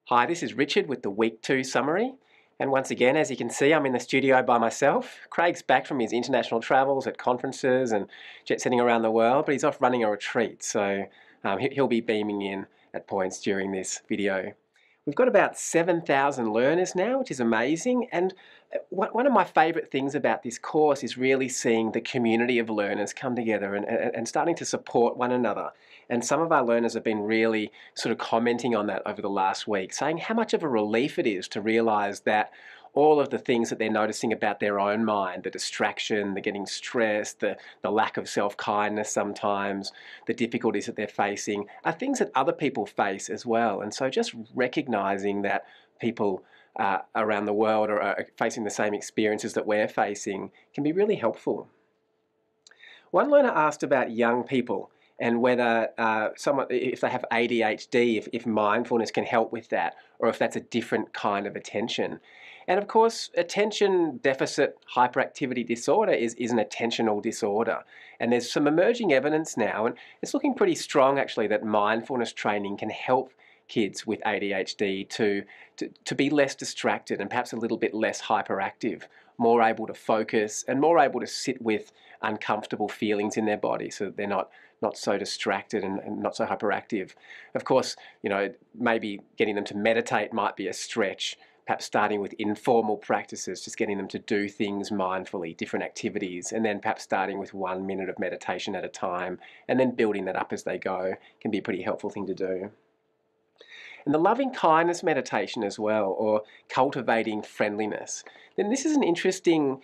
Hi, this is Richard with the Week 2 summary. And once again, as you can see, I'm in the studio by myself. Craig's back from his international travels at conferences and jet-setting around the world, but he's off running a retreat, so he'll be beaming in at points during this video. We've got about 7,000 learners now, which is amazing. And one of my favourite things about this course is really seeing the community of learners come together and starting to support one another. And some of our learners have been really sort of commenting on that over the last week, saying how much of a relief it is to realise that all of the things that they're noticing about their own mind, the distraction, the getting stressed, the lack of self-kindness sometimes, the difficulties that they're facing, are things that other people face as well. And so just recognising that people around the world are facing the same experiences that we're facing can be really helpful. One learner asked about young people and whether if they have ADHD, if mindfulness can help with that, or if that's a different kind of attention. And of course, attention deficit hyperactivity disorder is an attentional disorder. And there's some emerging evidence now, and it's looking pretty strong actually, that mindfulness training can help kids with ADHD to be less distracted and perhaps a little bit less hyperactive, more able to focus and more able to sit with uncomfortable feelings in their body so that they're not so distracted and not so hyperactive. Of course, maybe getting them to meditate might be a stretch, perhaps starting with informal practices, just getting them to do things mindfully, different activities, and then perhaps starting with 1 minute of meditation at a time, and then building that up as they go can be a pretty helpful thing to do. And the loving kindness meditation as well, or cultivating friendliness, then this is an interesting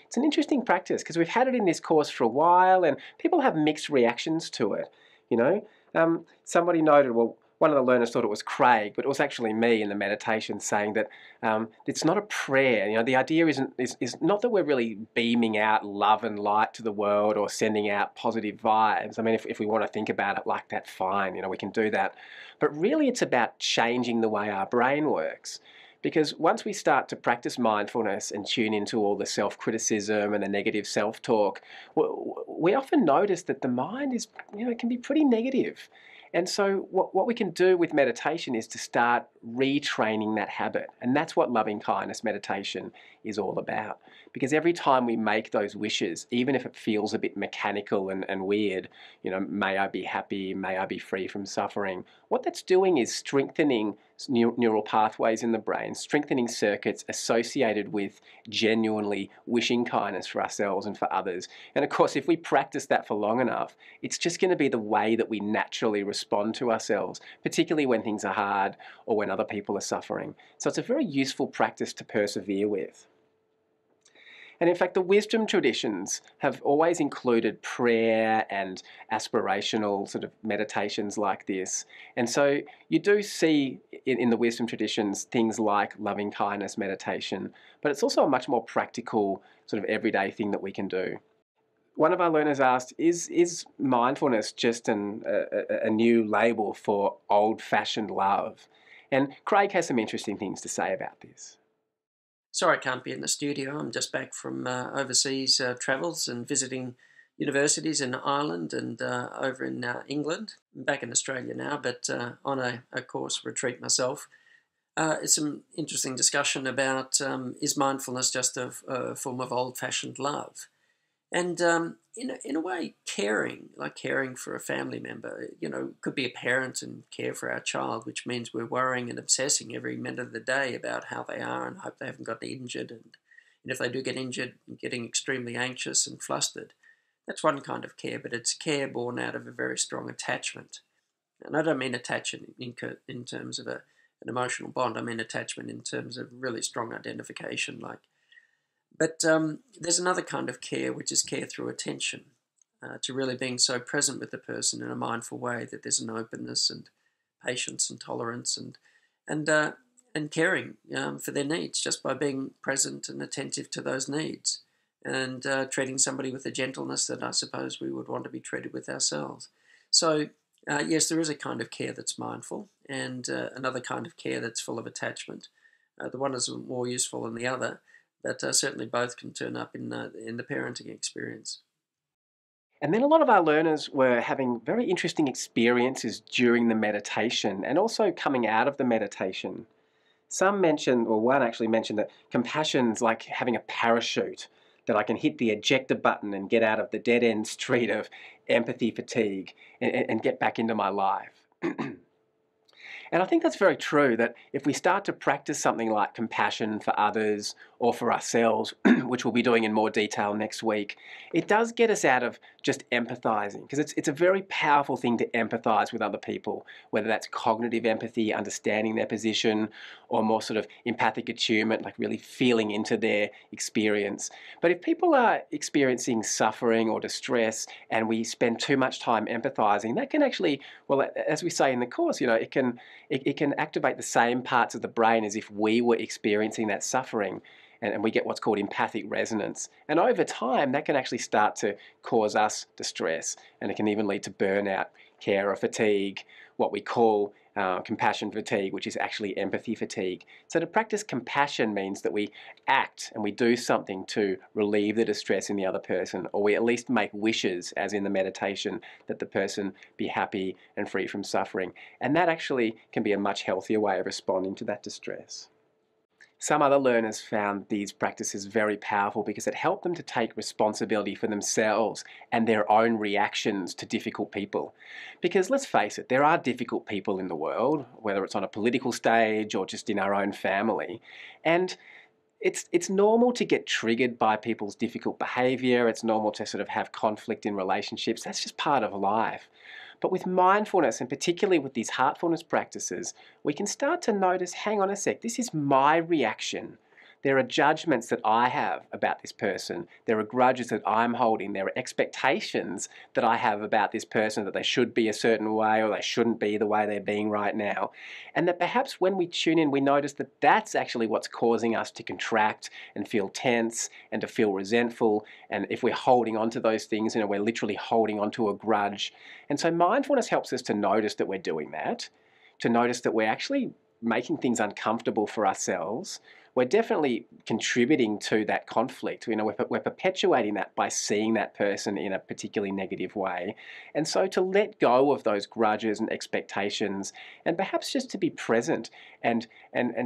practice because we've had it in this course for a while and people have mixed reactions to it. Somebody noted, well, one of the learners thought it was Craig, but it was actually me in the meditation saying that it's not a prayer. The idea is not that we're really beaming out love and light to the world or sending out positive vibes. I mean, if we want to think about it like that, fine, we can do that. But really it's about changing the way our brain works. Because once we start to practice mindfulness and tune into all the self-criticism and the negative self-talk, we often notice that the mind is, can be pretty negative. And so what we can do with meditation is to start retraining that habit. And that's what loving kindness meditation is all about. Because every time we make those wishes, even if it feels a bit mechanical and weird, may I be happy, may I be free from suffering, what that's doing is strengthening neural pathways in the brain, strengthening circuits associated with genuinely wishing kindness for ourselves and for others. And of course, if we practice that for long enough, it's just going to be the way that we naturally respond to ourselves, particularly when things are hard or when other people are suffering. So it's a very useful practice to persevere with. And in fact, the wisdom traditions have always included prayer and aspirational sort of meditations like this. And so you do see in the wisdom traditions things like loving kindness meditation, but it's also a much more practical sort of everyday thing that we can do. One of our learners asked, is mindfulness just a new label for old-fashioned love? And Craig has some interesting things to say about this. Sorry I can't be in the studio. I'm just back from overseas travels and visiting universities in Ireland and over in England. I'm back in Australia now, but on a course retreat myself. It's some interesting discussion about is mindfulness just a form of old-fashioned love? And in a way, caring, like caring for a family member, could be a parent and care for our child, which means we're worrying and obsessing every minute of the day about how they are and hope they haven't got injured. And if they do get injured, getting extremely anxious and flustered. That's one kind of care, but it's care born out of a very strong attachment. And I don't mean attachment in terms of an emotional bond. I mean attachment in terms of really strong identification, But there's another kind of care, which is care through attention, to really being so present with the person in a mindful way that there's an openness and patience and tolerance and caring for their needs just by being present and attentive to those needs and treating somebody with the gentleness that I suppose we would want to be treated with ourselves. So yes, there is a kind of care that's mindful and another kind of care that's full of attachment. The one is more useful than the other. But certainly both can turn up in the parenting experience. And then a lot of our learners were having very interesting experiences during the meditation and also coming out of the meditation. Some mention, or one actually mentioned, that compassion's like having a parachute, that I can hit the ejector button and get out of the dead-end street of empathy fatigue and get back into my life. And I think that's very true, that if we start to practice something like compassion for others or for ourselves, which we'll be doing in more detail next week, it does get us out of just empathizing, because it's a very powerful thing to empathize with other people, whether that's cognitive empathy, understanding their position, or more sort of empathic attunement, like really feeling into their experience. But if people are experiencing suffering or distress and we spend too much time empathizing, that can actually, well, as we say in the course, it can activate the same parts of the brain as if we were experiencing that suffering. And we get what's called empathic resonance. And over time, that can actually start to cause us distress. And it can even lead to burnout, carer fatigue, what we call compassion fatigue, which is actually empathy fatigue. So to practice compassion means that we act and we do something to relieve the distress in the other person, or we at least make wishes, as in the meditation, that the person be happy and free from suffering. And that actually can be a much healthier way of responding to that distress. Some other learners found these practices very powerful because it helped them to take responsibility for themselves and their own reactions to difficult people. Because let's face it, there are difficult people in the world, whether it's on a political stage or just in our own family. And it's normal to get triggered by people's difficult behavior. It's normal to sort of have conflict in relationships. That's just part of life. But with mindfulness, and particularly with these heartfulness practices, we can start to notice, hang on a sec, this is my reaction. There are judgments that I have about this person. There are grudges that I'm holding. There are expectations that I have about this person, that they should be a certain way or they shouldn't be the way they're being right now. And that perhaps when we tune in, we notice that that's actually what's causing us to contract and feel tense and to feel resentful. And if we're holding on to those things, we're literally holding on to a grudge. And so mindfulness helps us to notice that we're doing that, to notice that we're actually making things uncomfortable for ourselves. We're definitely contributing to that conflict. We're perpetuating that by seeing that person in a particularly negative way. And so to let go of those grudges and expectations, and perhaps just to be present and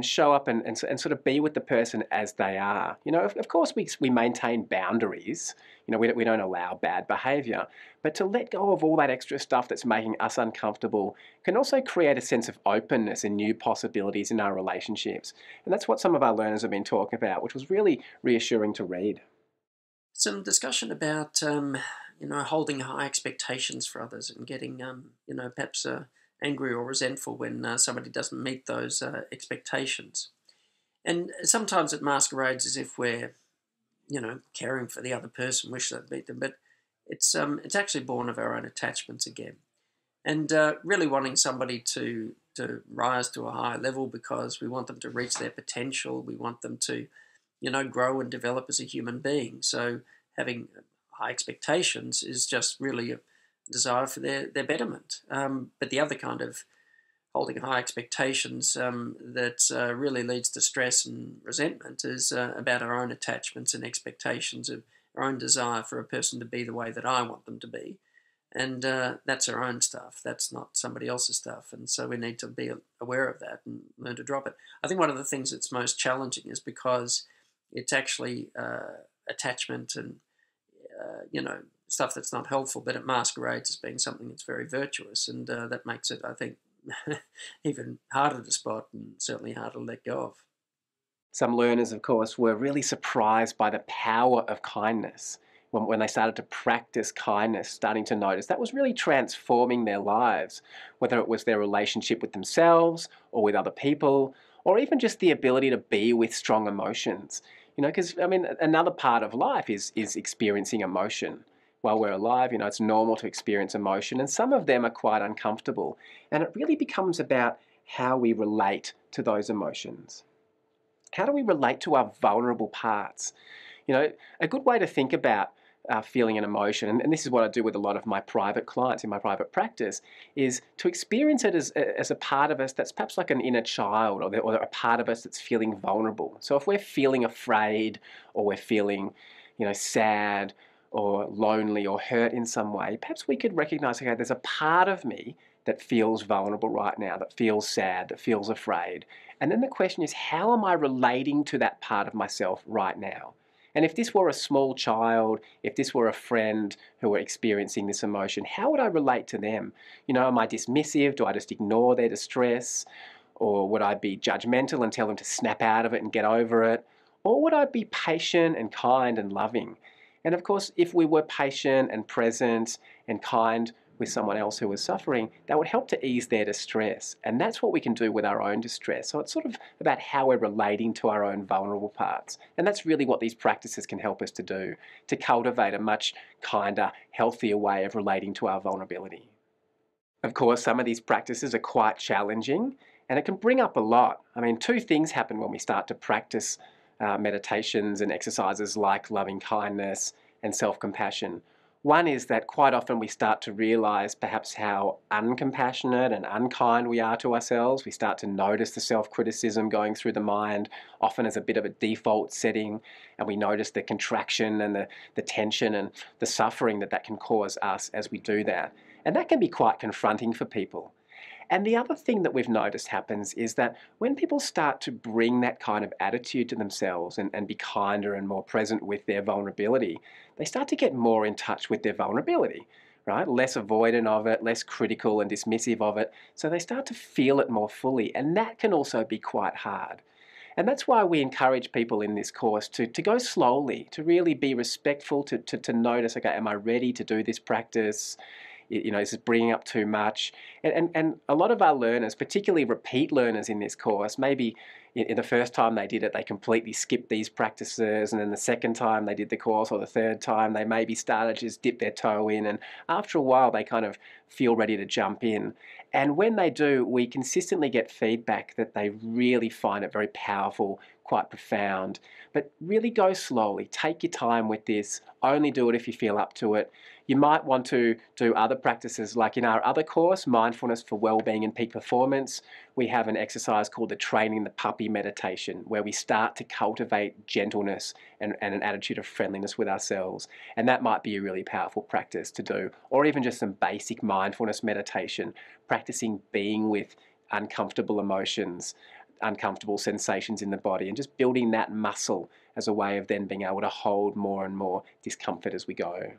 show up and sort of be with the person as they are. Of course we maintain boundaries. We don't allow bad behavior. But to let go of all that extra stuff that's making us uncomfortable can also create a sense of openness and new possibilities in our relationships. And that's what some of our learners have been talking about, which was really reassuring to read. Some discussion about holding high expectations for others and getting perhaps angry or resentful when somebody doesn't meet those expectations. And sometimes it masquerades as if we're caring for the other person, wish they'd meet them, but it's actually born of our own attachments again, and really wanting somebody to rise to a higher level because we want them to reach their potential. We want them to, grow and develop as a human being. So having high expectations is just really a desire for their betterment. But the other kind of holding high expectations that really leads to stress and resentment is about our own attachments and expectations of our own desire for a person to be the way that I want them to be. And that's our own stuff. That's not somebody else's stuff. And so we need to be aware of that and learn to drop it. I think one of the things that's most challenging is because it's actually attachment and, stuff that's not helpful, but it masquerades as being something that's very virtuous. And that makes it, I think, even harder to spot and certainly harder to let go of. Some learners, of course, were really surprised by the power of kindness. When they started to practice kindness, starting to notice that was really transforming their lives, whether it was their relationship with themselves or with other people, or even just the ability to be with strong emotions. Because, another part of life is experiencing emotion. While we're alive, it's normal to experience emotion, and some of them are quite uncomfortable. And it really becomes about how we relate to those emotions. How do we relate to our vulnerable parts? A good way to think about feeling an emotion, and this is what I do with a lot of my private clients in my private practice, is to experience it as a part of us that's perhaps like an inner child, or a part of us that's feeling vulnerable. So if we're feeling afraid, or we're feeling, sad, or lonely, or hurt in some way, perhaps we could recognize, okay, there's a part of me that feels vulnerable right now, that feels sad, that feels afraid. And then the question is, how am I relating to that part of myself right now? And if this were a small child, if this were a friend who were experiencing this emotion, how would I relate to them? Am I dismissive? Do I just ignore their distress? Or would I be judgmental and tell them to snap out of it and get over it? Or would I be patient and kind and loving? And of course, if we were patient and present and kind with someone else who was suffering, that would help to ease their distress. And that's what we can do with our own distress. So it's sort of about how we're relating to our own vulnerable parts. And that's really what these practices can help us to do, to cultivate a much kinder, healthier way of relating to our vulnerability. Of course, some of these practices are quite challenging, and it can bring up a lot. I mean, two things happen when we start to practice meditations and exercises like loving kindness and self-compassion. One is that quite often we start to realize perhaps how uncompassionate and unkind we are to ourselves. We start to notice the self-criticism going through the mind, often as a bit of a default setting, and we notice the contraction and the tension and the suffering that can cause us as we do that. And that can be quite confronting for people. And the other thing that we've noticed happens is that when people start to bring that kind of attitude to themselves and be kinder and more present with their vulnerability, they start to get more in touch with their vulnerability, right? Less avoidant of it, less critical and dismissive of it. So they start to feel it more fully. And that can also be quite hard. And that's why we encourage people in this course to go slowly, to really be respectful, to notice, okay, am I ready to do this practice? Is it bringing up too much? And a lot of our learners, particularly repeat learners in this course, maybe in the first time they did it, they completely skipped these practices, and then the second time they did the course, or the third time, they maybe started to just dip their toe in, and after a while they kind of feel ready to jump in. And when they do, we consistently get feedback that they really find it very powerful, quite profound. But really go slowly, take your time with this, only do it if you feel up to it. You might want to do other practices, like in our other course, Mindfulness for Wellbeing and Peak Performance. We have an exercise called the Training the Puppy meditation, where we start to cultivate gentleness and an attitude of friendliness with ourselves. And that might be a really powerful practice to do, or even just some basic mindfulness meditation, practicing being with uncomfortable emotions, uncomfortable sensations in the body, and just building that muscle as a way of then being able to hold more and more discomfort as we go.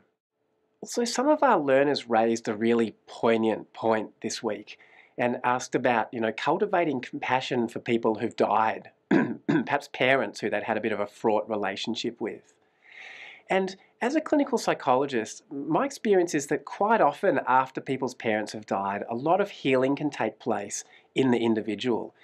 Also, some of our learners raised a really poignant point this week and asked about, cultivating compassion for people who've died, perhaps parents who they'd had a bit of a fraught relationship with. And as a clinical psychologist, my experience is that quite often after people's parents have died, a lot of healing can take place in the individual.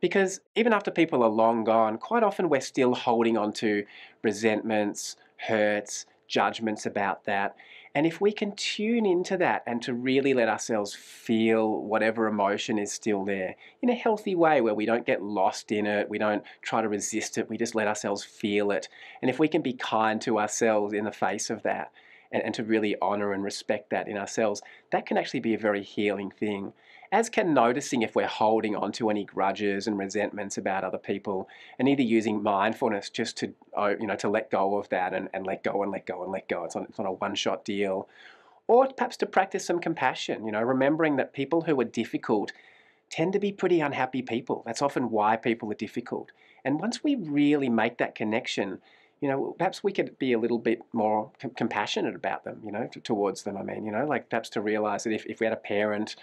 Because even after people are long gone, quite often we're still holding on to resentments, hurts, judgments about that. And if we can tune into that and to really let ourselves feel whatever emotion is still there in a healthy way, where we don't get lost in it, we don't try to resist it, we just let ourselves feel it. And if we can be kind to ourselves in the face of that, and to really honor and respect that in ourselves, that can actually be a very healing thing. As can noticing if we're holding on to any grudges and resentments about other people, and either using mindfulness just to, to let go of that and let go and let go and let go. It's not a one-shot deal. Or perhaps to practice some compassion, remembering that people who are difficult tend to be pretty unhappy people. That's often why people are difficult. And once we really make that connection, perhaps we could be a little bit more compassionate about them, towards them. I mean, like perhaps to realize that if we had a parent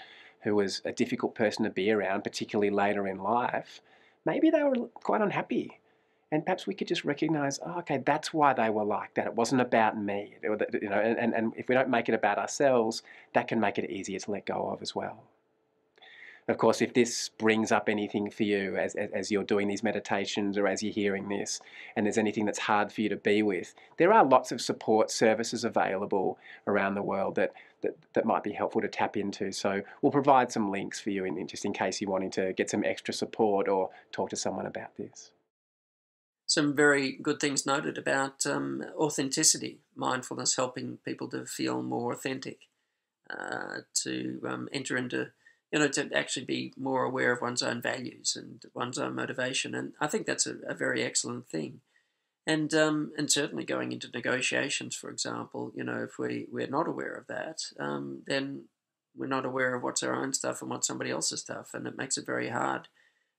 who was a difficult person to be around, particularly later in life, maybe they were quite unhappy. And perhaps we could just recognize, oh, okay, that's why they were like that. It wasn't about me. And if we don't make it about ourselves, that can make it easier to let go of as well. Of course, if this brings up anything for you as you're doing these meditations or as you're hearing this, and there's anything that's hard for you to be with, there are lots of support services available around the world that might be helpful to tap into. So we'll provide some links for you just in case you're wanting to get some extra support or talk to someone about this. Some very good things noted about authenticity, mindfulness helping people to feel more authentic, to enter into, to actually be more aware of one's own values and one's own motivation. And I think that's a very excellent thing. And certainly going into negotiations, for example, if we're not aware of that, then we're not aware of what's our own stuff and what's somebody else's stuff, and it makes it very hard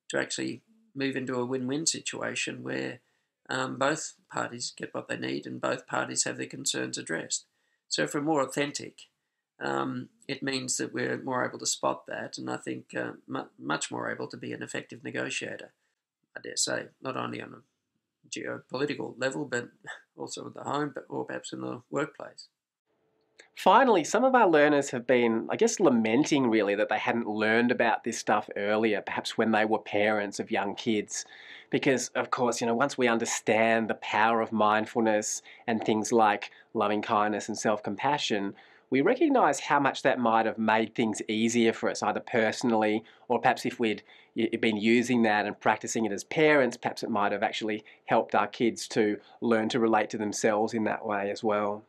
to actually move into a win-win situation where both parties get what they need and both parties have their concerns addressed. So if we're more authentic, it means that we're more able to spot that, and I think much more able to be an effective negotiator, I dare say, not only on a geopolitical level, but also at the home, or perhaps in the workplace. Finally, some of our learners have been, I guess, lamenting really that they hadn't learned about this stuff earlier, perhaps when they were parents of young kids. Because, of course, once we understand the power of mindfulness and things like loving kindness and self-compassion, we recognize how much that might have made things easier for us, either personally or perhaps if we'd been using that and practicing it as parents, perhaps it might have actually helped our kids to learn to relate to themselves in that way as well.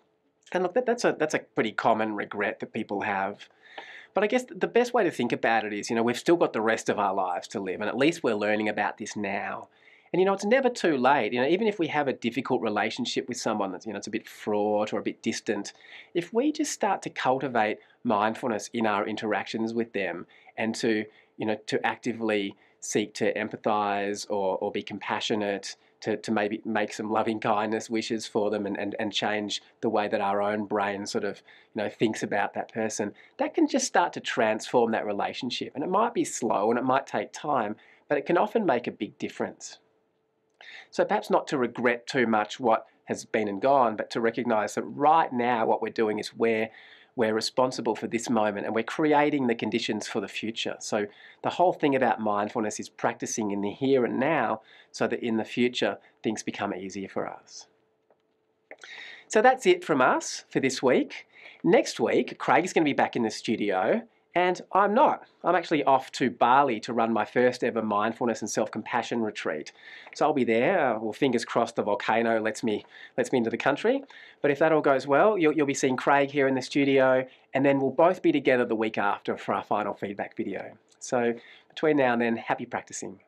And look, that's a pretty common regret that people have. But I guess the best way to think about it is, we've still got the rest of our lives to live, and at least we're learning about this now. And it's never too late. Even if we have a difficult relationship with someone that's, it's a bit fraught or a bit distant, if we just start to cultivate mindfulness in our interactions with them and to actively seek to empathize or be compassionate, to maybe make some loving kindness wishes for them and change the way that our own brain sort of thinks about that person, that can just start to transform that relationship. And it might be slow and it might take time, but it can often make a big difference. So perhaps not to regret too much what has been and gone, but to recognize that right now what we're doing is we're responsible for this moment and we're creating the conditions for the future. So the whole thing about mindfulness is practicing in the here and now so that in the future things become easier for us. So that's it from us for this week. Next week, Craig is going to be back in the studio, and I'm not. I'm actually off to Bali to run my first ever mindfulness and self-compassion retreat. So I'll be there. Well, fingers crossed the volcano lets me into the country. But if that all goes well, you'll be seeing Craig here in the studio, and then we'll both be together the week after for our final feedback video. So between now and then, happy practicing.